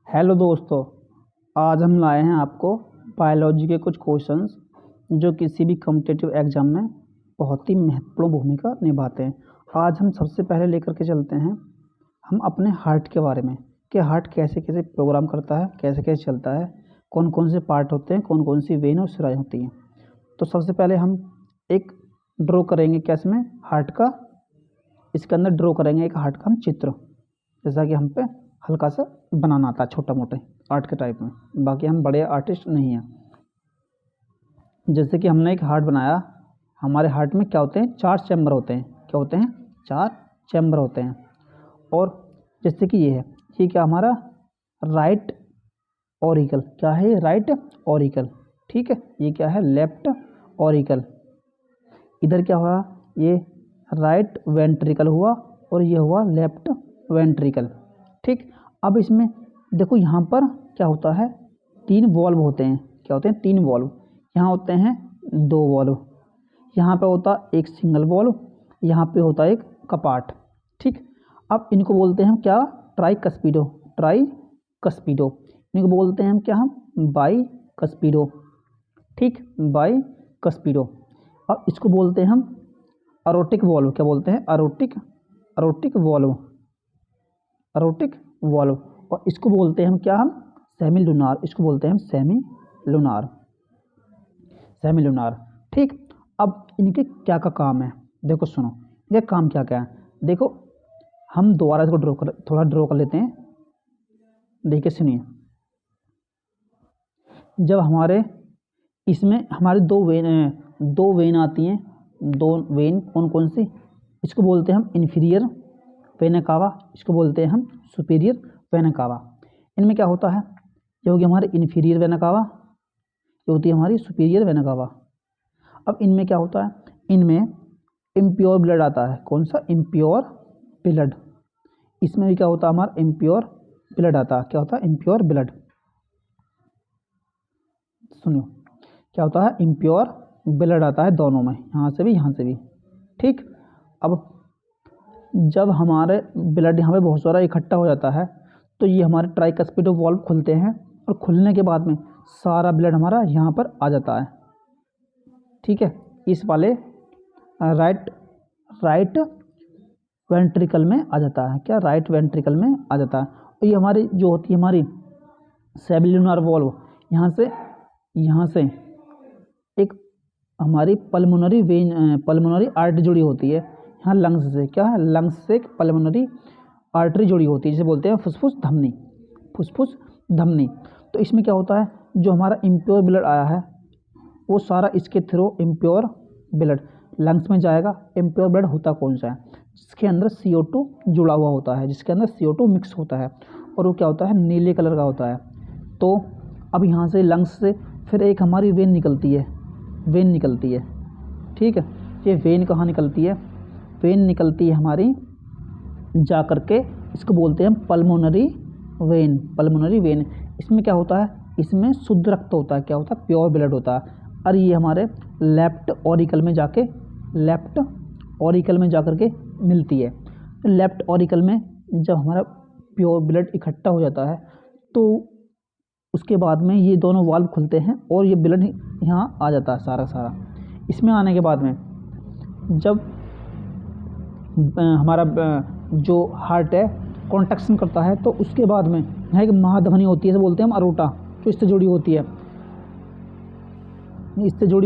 Hello दोस्तों, आज हम लाए हैं आपको बायोलॉजी के कुछ क्वेश्चंस जो किसी भी कॉम्पिटिटिव एग्जाम में बहुत ही महत्वपूर्ण भूमिका निभाते हैं। आज हम सबसे पहले लेकर के चलते हैं हम अपने हार्ट के बारे में कि हार्ट कैसे कैसे प्रोग्राम करता है, कैसे कैसे चलता है, कौन कौन से पार्ट होते हैं, कौन कौन सी वेन और सिराएँ होती हैं। तो सबसे पहले हम एक ड्रॉ करेंगे कैसे में हार्ट का, इसके अंदर ड्रॉ करेंगे एक हार्ट का हम चित्र, जैसा कि हम पे हल्का सा बनाना आता है छोटा मोटा आर्ट के टाइप में। बाकी हम बड़े आर्टिस्ट नहीं हैं। जैसे कि हमने एक हार्ट बनाया, हमारे हार्ट में क्या होते हैं, 4 चैम्बर होते हैं। क्या होते हैं? 4 चैम्बर होते हैं। और जैसे कि ये है, ये क्या हमारा राइट ऑरिकल, क्या है ये? Right auricle. ठीक है, ये क्या है? Left auricle. इधर क्या हुआ? ये राइट वेंट्रिकल हुआ और ये हुआ लेफ्ट वेंट्रिकल। ठीक, अब इसमें देखो यहाँ पर क्या होता है, 3 वॉल्व होते हैं। क्या होते हैं? 3 वॉल्व। यहाँ होते हैं 2 वॉल्व, यहाँ पे होता एक सिंगल वॉल्व, यहाँ पे होता एक कपाट। ठीक, अब इनको बोलते हैं हम क्या? ट्राइकस्पिडो। ट्राइकस्पिडो। इनको बोलते हैं हम क्या? हम बाइकस्पिडो। ठीक, बाइकस्पिडो। अब इसको बोलते हैं हम अरोटिक वॉल्व। क्या बोलते हैं? अरोटिक वॉल्व। अरोटिक वॉल्व। और इसको बोलते हैं हम क्या? हम सेमी लूनार। इसको बोलते हैं हम सेमी लूनार। Semi lunar. ठीक, अब इनके क्या का काम है, देखो सुनो, इनका काम क्या क्या है। देखो हम दोबारा इसको थोड़ा ड्रॉ कर लेते हैं। देखिए सुनिए, जब हमारे इसमें हमारे दो वेन आती हैं। 2 वेन कौन कौन सी? इसको बोलते हैं हम इन्फीरियर वेना कावा, इसको बोलते हैं हम सुपीरियर वेना कावा। इनमें क्या होता है? ये होगी हमारी इन्फीरियर वेना कावा, ये होती है हमारी सुपीरियर वेना कावा। अब इनमें क्या होता है? इनमें इम्प्योर ब्लड आता है। कौन सा? Impure blood. इसमें भी क्या होता है? हमारा इम्प्योर ब्लड आता है। क्या होता है? Impure blood. सुनियो, क्या होता है? इम्प्योर ब्लड आता है दोनों में, यहाँ से भी यहाँ से भी। ठीक, अब जब हमारे ब्लड यहाँ पे बहुत सारा इकट्ठा हो जाता है तो ये हमारे ट्राइकस्पिडो वॉल्व खुलते हैं और खुलने के बाद में सारा ब्लड हमारा यहाँ पर आ जाता है। ठीक है, इस वाले राइट वेंट्रिकल में आ जाता है। क्या? राइट वेंट्रिकल में आ जाता है। और ये हमारी जो होती है हमारी सेबुलर वॉल्व, यहाँ से एक हमारी पल्मोनरी आर्टरी जुड़ी होती है यहाँ लंग्स से। क्या है? लंग्स से एक पल्मोनरी आर्टरी जुड़ी होती है, जिसे बोलते हैं फुसफुस धमनी। फुसफुस धमनी। तो इसमें क्या होता है, जो हमारा इम्प्योर ब्लड आया है वो सारा इसके थ्रू इम्प्योर ब्लड लंग्स में जाएगा। इम्प्योर ब्लड होता कौन सा है? जिसके अंदर CO2 जुड़ा हुआ होता है, जिसके अंदर CO2 मिक्स होता है, और वो क्या होता है? नीले कलर का होता है। तो अब यहाँ से लंग्स से फिर एक हमारी वेन निकलती है। ठीक है, ये वेन कहाँ निकलती है? वेन निकलती है हमारी जा करके, इसको बोलते हैं पल्मोनरी वेन। इसमें क्या होता है? इसमें शुद्ध रक्त होता है। क्या होता है? प्योर ब्लड होता है। और ये हमारे लेफ्ट ऑरिकल में जाकर के मिलती है। लेफ्ट ऑरिकल में जब हमारा प्योर ब्लड इकट्ठा हो जाता है तो उसके बाद में ये दोनों वाल्व खुलते हैं और ये ब्लड यहाँ आ जाता है सारा। इसमें आने के बाद में जब हमारा जो हार्ट है कॉन्ट्रैक्शन करता है तो उसके बाद में यहाँ एक महाधमनी होती है, इसे बोलते हैं हम अरोटा, जो इससे जुड़ी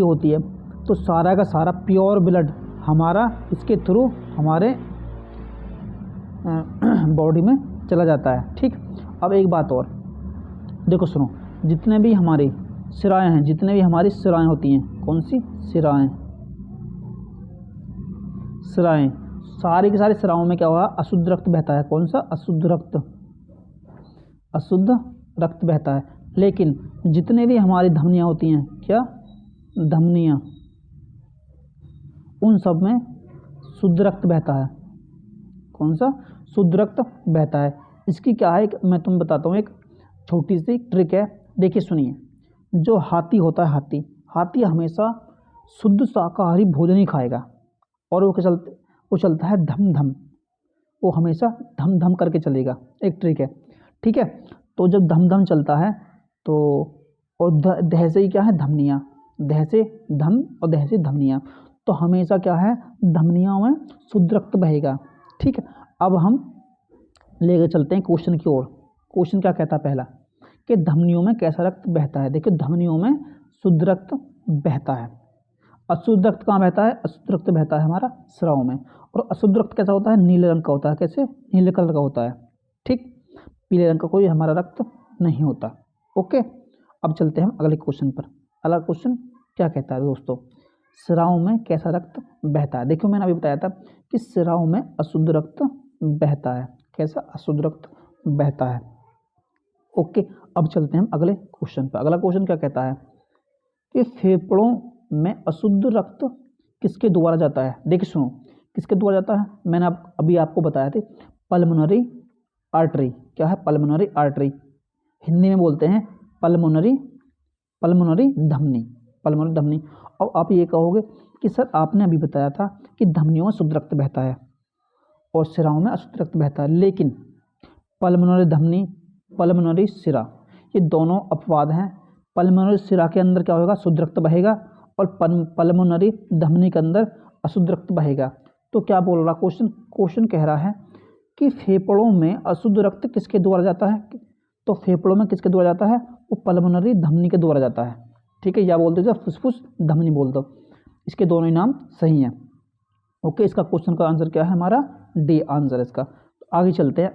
होती है। तो सारा का सारा प्योर ब्लड हमारा इसके थ्रू हमारे बॉडी में चला जाता है। ठीक, अब एक बात और देखो सुनो, जितने भी हमारी सिराएं होती हैं, कौन सी? सिराएं, सारी की सारी सिराओं में क्या हुआ? अशुद्ध रक्त बहता है। कौन सा? अशुद्ध रक्त बहता है। लेकिन जितने भी हमारी धमनियाँ होती हैं, क्या? धमनियाँ, उन सब में शुद्ध रक्त बहता है। कौन सा? शुद्ध रक्त बहता है। इसकी क्या है, मैं तुम्हें बताता हूँ, एक छोटी सी ट्रिक है। देखिए सुनिए, जो हाथी होता है, हाथी हमेशा शुद्ध शाकाहारी भोजन ही खाएगा और वो चलता है धम धम, वो हमेशा धम धम करके चलेगा। एक ट्रिक है। ठीक है, तो जब धम धम चलता है तो, और दह से ही क्या है, धमनियाँ, दह से धम और दह से धमनियाँ, तो हमेशा क्या है, धमनियों में शुद्ध रक्त बहेगा। ठीक है, अब हम लेकर चलते हैं क्वेश्चन की ओर। क्वेश्चन क्या कहता है पहला, कि धमनियों में कैसा रक्त बहता है। देखिए धमनियों में शुद्ध रक्त बहता है। अशुद्ध रक्त कहाँ बहता है, अशुद्ध रक्त बहता है हमारा स्राव में। और अशुद्ध रक्त कैसा होता है, नीले रंग का होता है। कैसे, नीले कलर का होता है। ठीक, पीले रंग का कोई हमारा रक्त नहीं होता। ओके, अब चलते हैं हम अगले क्वेश्चन पर। अगला क्वेश्चन क्या कहता है दोस्तों, स्राव में कैसा रक्त बहता है। देखो मैंने अभी बताया था कि स्राव में अशुद्ध रक्त बहता है। कैसा, अशुद्ध रक्त बहता है। ओके, अब चलते हैं हम अगले क्वेश्चन पर। अगला क्वेश्चन क्या कहता है कि फेफड़ों में अशुद्ध रक्त किसके द्वारा जाता है। देखिए सुनो, किसके द्वारा जाता है, मैंने अभी आपको बताया था, पल्मोनरी आर्टरी। क्या है, पल्मोनरी आर्टरी, हिंदी में बोलते हैं पल्मोनरी धमनी, पल्मोनरी धमनी। और आप ये कहोगे कि सर आपने अभी बताया था कि धमनियों में शुद्ध रक्त बहता है और सिराओं में अशुद्ध रक्त बहता है, लेकिन पल्मोनरी धमनी, पल्मोनरी सिरा, ये दोनों अपवाद हैं। पल्मोनरी सिरा के अंदर क्या होगा, शुद्ध रक्त बहेगा, और पल्मोनरी धमनी के अंदर अशुद्ध रक्त बहेगा। तो क्या बोल रहा क्वेश्चन, क्वेश्चन कह रहा है कि फेफड़ों में अशुद्ध रक्त किसके द्वारा जाता है। तो फेफड़ों में किसके द्वारा जाता है, वो पल्मोनरी धमनी के द्वारा जाता है। ठीक है, या बोल दो फुसफुस धमनी बोल दो, इसके दोनों ही नाम सही हैं। ओके, इसका क्वेश्चन का आंसर क्या है, हमारा डी आंसर है इसका। तो आगे चलते हैं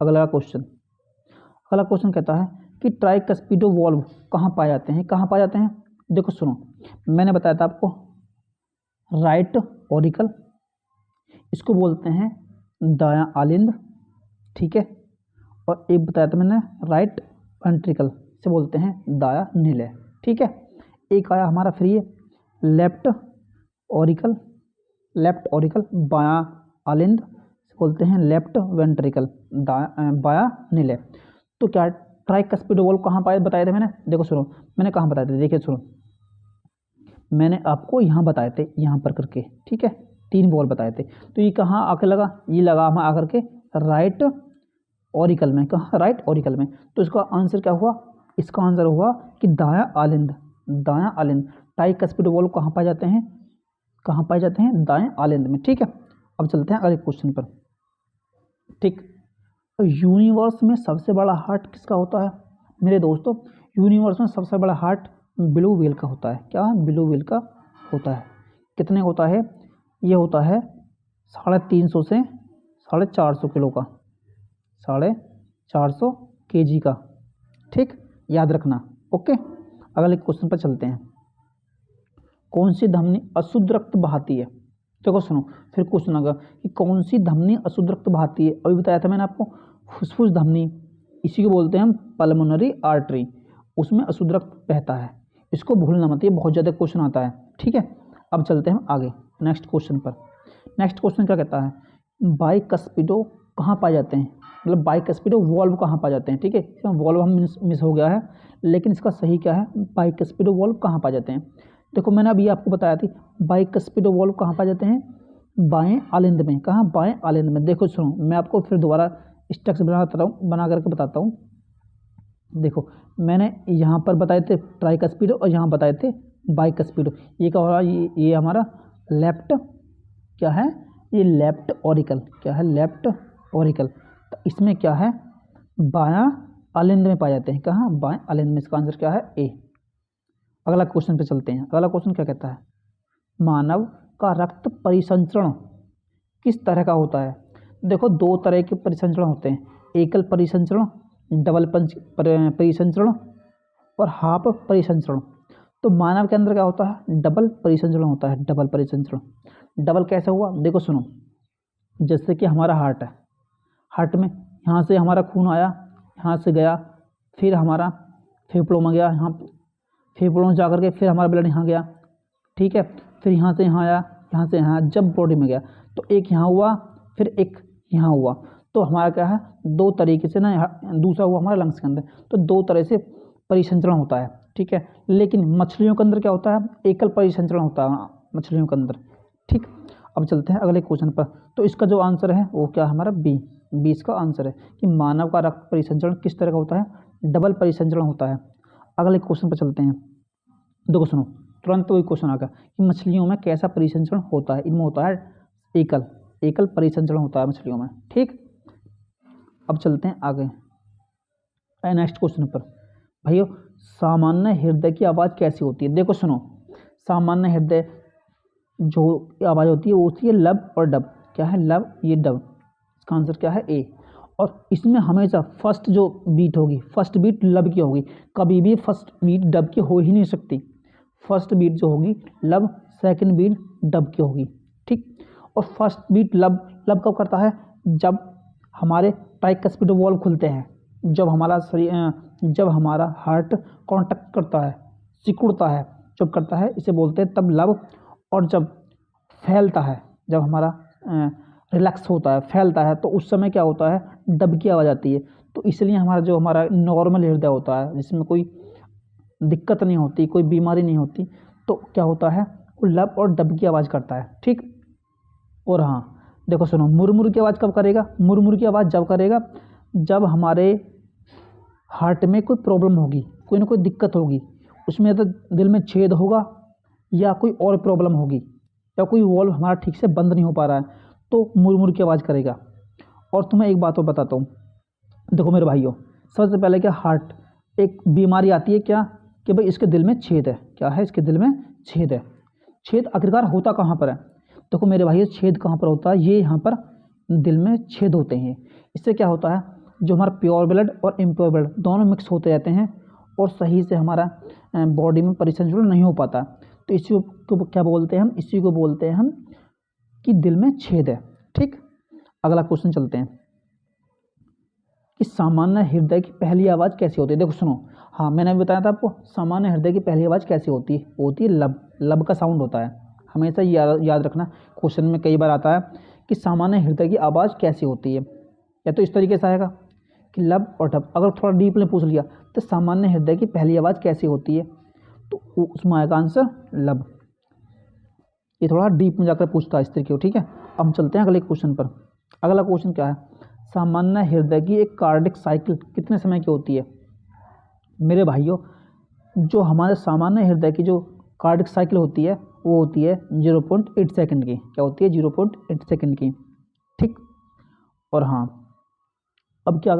अगला क्वेश्चन। अगला क्वेश्चन कहता है कि ट्राइकस्पिडो वॉल्व कहाँ पाए जाते हैं, कहाँ पाए जाते हैं। देखो सुनो, मैंने बताया था आपको राइट ऑरिकल, इसको बोलते हैं दायां आलिंद। ठीक है, और एक बताया था मैंने राइट वेंट्रिकल, से बोलते हैं दायां निलय। ठीक है, एक आया हमारा फ्री है लेफ्ट ऑरिकल, बायां आलिंद से बोलते हैं लेफ्ट वेंट्रिकल, बायां निलय। तो क्या ट्राइकस्पिडो वॉल्व कहाँ पाए बताए थे मैंने, देखो सुनो, मैंने कहाँ बताए थे, देखिए सुनो, मैंने आपको यहाँ बताए थे, यहाँ पर करके। ठीक है, 3 वॉल्व बताए थे। तो ये कहाँ आके लगा, ये लगा हम आकर के राइट ऑरिकल में। कहाँ, राइट ऑरिकल में। तो इसका आंसर क्या हुआ, इसका आंसर हुआ कि दायां आलिंद, दायां आलिंद। ट्राइकस्पिडो वॉल्व कहाँ पाए जाते हैं, कहाँ पाए जाते हैं, दाएं आलिंद में। ठीक है, अब चलते हैं अगले क्वेश्चन पर। ठीक, तो यूनिवर्स में सबसे बड़ा हार्ट किसका होता है मेरे दोस्तों, यूनिवर्स में सबसे बड़ा हार्ट ब्लू व्हेल का होता है। क्या, ब्लू व्हेल का होता है। कितने होता है, ये होता है 350 से 450 किलो का, 450 kg का। ठीक, याद रखना। ओके, अगले क्वेश्चन पर चलते हैं। कौन सी धमनी अशुद्ध रक्त बहाती है। देखो सुनो, फिर क्वेश्चन आएगा कि कौन सी धमनी अशुद्ध रक्त बहाती है। अभी बताया था मैंने आपको, फुसफुस धमनी, इसी को बोलते हैं हम पल्मोनरी आर्टरी, उसमें अशुद्ध रक्त बहता है। इसको भूलना मत, ये बहुत ज़्यादा क्वेश्चन आता है। ठीक है, अब चलते हैं हम आगे नेक्स्ट क्वेश्चन पर। नेक्स्ट क्वेश्चन क्या कहता है, बाइकस्पिडो कहाँ पाए जाते हैं, मतलब बाइकस्पिडो वॉल्व कहाँ पाए जाते हैं। ठीक है, इसमें वॉल्व हम मिस हो गया है, लेकिन इसका सही क्या है, बाइकस्पिडो वॉल्व कहाँ पाए जाते हैं। देखो मैंने अभी आपको बताया थी, बाइकस्पिडो वॉल्व कहाँ पाए जाते हैं, बाएं आलिंद में। कहाँ, बाएं आलिंद में। देखो सुनो, मैं आपको फिर दोबारा स्ट्रक्चर बना करके बताता हूँ। देखो मैंने यहाँ पर बताए थे ट्राइकस्पिडो और यहाँ बताए थे बाइकस्पिडो। ये क्या हो रहा है, ये हमारा लेफ्ट क्या है, ये लेफ्ट ऑरिकल। क्या है, लेफ्ट ऑरिकल। तो इसमें क्या है, बायां आलिंद में पाए जाते हैं। कहाँ, बाएं आलिंद में। इसका आंसर क्या है, ए। अगला क्वेश्चन पे चलते हैं। अगला क्वेश्चन क्या कहता है, मानव का रक्त परिसंचरण किस तरह का होता है। देखो 2 तरह के परिसंचरण होते हैं, एकल परिसंचरण, डबल परिसंचरण और हाफ परिसंचरण। तो मानव के अंदर क्या होता है, डबल परिसंचरण होता है, डबल परिसंचरण। डबल कैसे हुआ, देखो सुनो, जैसे कि हमारा हार्ट है, हार्ट में यहाँ से हमारा खून आया, यहाँ से गया, फिर हमारा फेफड़ों में गया, यहाँ फेफड़ों में जा करके फिर हमारा ब्लड यहाँ गया। ठीक है, फिर यहाँ से यहाँ आया, यहाँ से यहाँ, जब बॉडी में गया तो एक यहाँ हुआ, फिर एक यहाँ हुआ। तो हमारा क्या है, 2 तरीके से ना, दूसरा हुआ हमारा लंग्स के अंदर। तो 2 तरह से परिसंचरण होता है। ठीक है, लेकिन मछलियों के अंदर क्या होता है, एकल परिसंचरण होता है मछलियों के अंदर। ठीक, अब चलते हैं अगले क्वेश्चन पर। तो इसका जो आंसर है वो क्या, हमारा बी इसका आंसर है कि मानव का रक्त परिसंचरण किस तरह का होता है, डबल परिसंचरण होता है। अगले क्वेश्चन पर चलते हैं। देखो सुनो, तुरंत वही क्वेश्चन आ गया कि मछलियों में कैसा परिसंचरण होता है। इनमें होता है एकल परिसंचरण होता है मछलियों में। ठीक, अब चलते हैं आगे नेक्स्ट क्वेश्चन पर। भाइयों, सामान्य हृदय की आवाज़ कैसी होती है? देखो सुनो, सामान्य हृदय जो आवाज़ होती है वो होती है लब और डब। क्या है लब? ये डब। इसका आंसर क्या है? ए। और इसमें हमेशा फर्स्ट जो बीट होगी, फर्स्ट बीट लब की होगी, कभी भी फर्स्ट बीट डब की हो ही नहीं सकती। फर्स्ट बीट जो होगी लब, सेकंड बीट डब की होगी। ठीक, और फर्स्ट बीट लब कब करता है? जब हमारे ट्राइकस्पिड वॉल्व खुलते हैं, जब हमारा शरीर जब हमारा हार्ट कॉन्टैक्ट करता है, सिकुड़ता है, जब करता है इसे बोलते हैं तब लब। और जब फैलता है, जब हमारा रिलैक्स होता है, फैलता है, तो उस समय क्या होता है? डब की आवाज़ आती है। तो इसलिए हमारा नॉर्मल हृदय होता है, जिसमें कोई दिक्कत नहीं होती, कोई बीमारी नहीं होती, तो क्या होता है? वो लब और डब की आवाज़ करता है। ठीक, और हाँ देखो सुनो, मुरमुर की आवाज़ कब करेगा? मुरमुर की आवाज़ जब करेगा जब हमारे हार्ट में कोई प्रॉब्लम होगी, कोई ना कोई दिक्कत होगी, उसमें तो दिल में छेद होगा या कोई और प्रॉब्लम होगी या कोई वॉल्व हमारा ठीक से बंद नहीं हो पा रहा है, तो मुरमुर की आवाज़ करेगा। और तुम्हें एक बात और बताता हूँ, देखो मेरे भाइयों, सबसे पहले क्या हार्ट एक बीमारी आती है क्या? कि भाई इसके दिल में छेद है। क्या है? इसके दिल में छेद है। छेद आखिरकार होता कहाँ पर है? देखो मेरे भाइयों, छेद कहाँ पर होता है? ये यहाँ पर दिल में छेद होते हैं। इससे क्या होता है? जो हमारा प्योर ब्लड और इम्प्योर ब्लड दोनों मिक्स होते रहते हैं और सही से हमारा बॉडी में परिसंचरण नहीं हो पाता। तो इसी को क्या बोलते हैं हम? इसी को बोलते हैं हम कि दिल में छेद है। ठीक, अगला क्वेश्चन चलते हैं कि सामान्य हृदय की पहली आवाज़ कैसी होती है? देखो सुनो, हाँ मैंने अभी बताया था आपको, सामान्य हृदय की पहली आवाज़ कैसी होती है? होती है लब का साउंड होता है। हमेशा याद रखना, क्वेश्चन में कई बार आता है कि सामान्य हृदय की आवाज़ कैसी होती है। या तो इस तरीके से आएगा कि लब और डब। अगर थोड़ा डीपली पूछ लिया तो सामान्य हृदय की पहली आवाज़ कैसी होती है, तो उसमें आएगा आंसर लब। ये थोड़ा डीप में जाकर पूछता है इस तरीके को। ठीक है, अब हम चलते हैं अगले क्वेश्चन पर। अगला क्वेश्चन क्या है? सामान्य हृदय की एक कार्डिक साइकिल कितने समय की होती है? मेरे भाइयों, जो हमारे सामान्य हृदय की जो कार्डिक साइकिल होती है वो होती है 0.8 सेकंड की। क्या होती है? 0.8 सेकंड की। ठीक, और हाँ अब क्या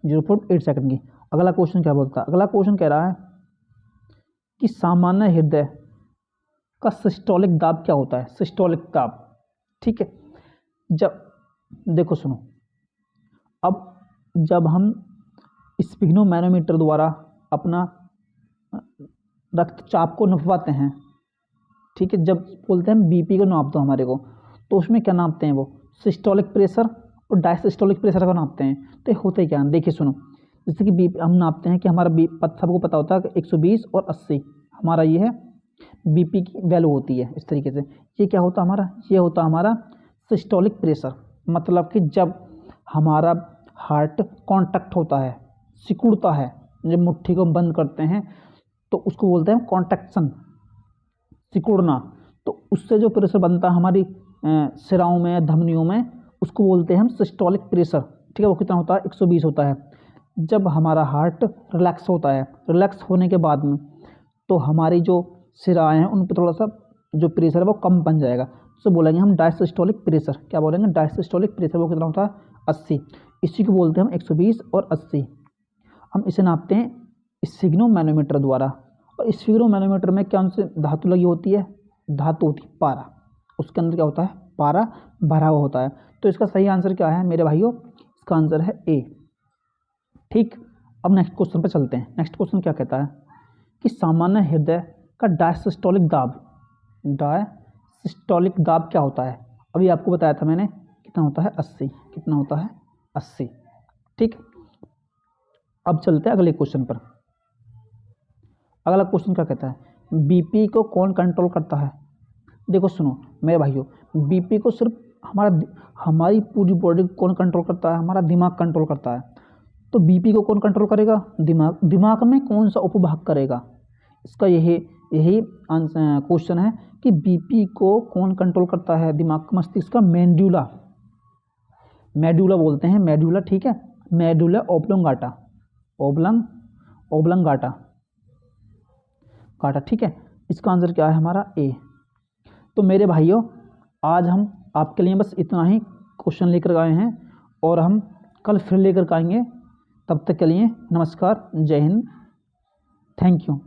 0.8 सेकंड की। अगला क्वेश्चन क्या बोलता है? अगला क्वेश्चन कह रहा है कि सामान्य हृदय का सिस्टोलिक दाब क्या होता है? सिस्टोलिक दाब। ठीक है, जब देखो सुनो, अब जब हम स्पिग्नोमैनोमीटर द्वारा अपना रक्तचाप को नपवाते हैं, ठीक है, जब बोलते हैं बीपी को नाप दो हमारे को, तो उसमें क्या नापते हैं? वो सिस्टोलिक प्रेशर और डायसिस्टोलिक प्रेशर को नापते हैं। तो होते क्या? देखिए सुनो, जैसे कि बीपी हम नापते हैं कि हमारा सबको पता होता है कि 120 और 80 हमारा ये है बीपी की वैल्यू होती है। इस तरीके से ये क्या होता है हमारा? ये होता है हमारा सिस्टोलिक प्रेशर। मतलब कि जब हमारा हार्ट कॉन्टैक्ट होता है, सिकुड़ता है, जब मुट्ठी को बंद करते हैं तो उसको बोलते हैं कॉन्ट्रैक्शन, सिकुड़ना। तो उससे जो प्रेशर बनता है हमारी सिराओं में, धमनियों में, उसको बोलते हैं हम सिस्टोलिक प्रेशर। ठीक है, वो कितना होता है? 120 होता है। जब हमारा हार्ट रिलैक्स होता है, रिलैक्स होने के बाद में तो हमारी जो सिराएँ हैं उन पर थोड़ा सा जो प्रेशर है वो कम बन जाएगा, तो बोलेंगे हम डायसिस्टोलिक प्रेशर। क्या बोलेंगे? Diastolic pressure. वो कितना होता है? 80। इसी को बोलते हैं हम 120 और 80। हम इसे नापते हैं स्पिग्नोमैनोमीटर द्वारा। और स्पिग्नोमैनोमीटर में कौन सी धातु लगी होती है? धातु होती है पारा। उसके अंदर क्या होता है? पारा भरा हुआ होता है। तो इसका सही आंसर क्या है मेरे भाइयों? इसका आंसर है ए। ठीक, अब नेक्स्ट क्वेश्चन पर चलते हैं। नेक्स्ट क्वेश्चन क्या कहता है कि सामान्य हृदय का डायसिस्टोलिक दाब क्या होता है? अभी आपको बताया था मैंने, कितना होता है? 80। कितना होता है? 80। ठीक, अब चलते हैं अगले क्वेश्चन पर। अगला क्वेश्चन क्या कहता है? बीपी को कौन कंट्रोल करता है? देखो सुनो मेरे भाइयों, बीपी को सिर्फ हमारी पूरी बॉडी को कौन कंट्रोल करता है? हमारा दिमाग कंट्रोल करता है। तो बीपी को कौन कंट्रोल करेगा? दिमाग। दिमाग में कौन सा उपभाग करेगा? इसका यही क्वेश्चन है कि बीपी को कौन कंट्रोल करता है? दिमाग, मस्तिष्क का मेडुला बोलते हैं, मेडुला। ठीक है, मेडुला ऑब्लोंगाटा। ओब्लंग, ओब्लंगाटा, गाटा, ठीक है। इसका आंसर क्या है हमारा ए। तो मेरे भाइयों, आज हम आपके लिए बस इतना ही क्वेश्चन लेकर आए हैं और हम कल फिर लेकर आएंगे। तब तक के लिए नमस्कार, जय हिंद, थैंक यू।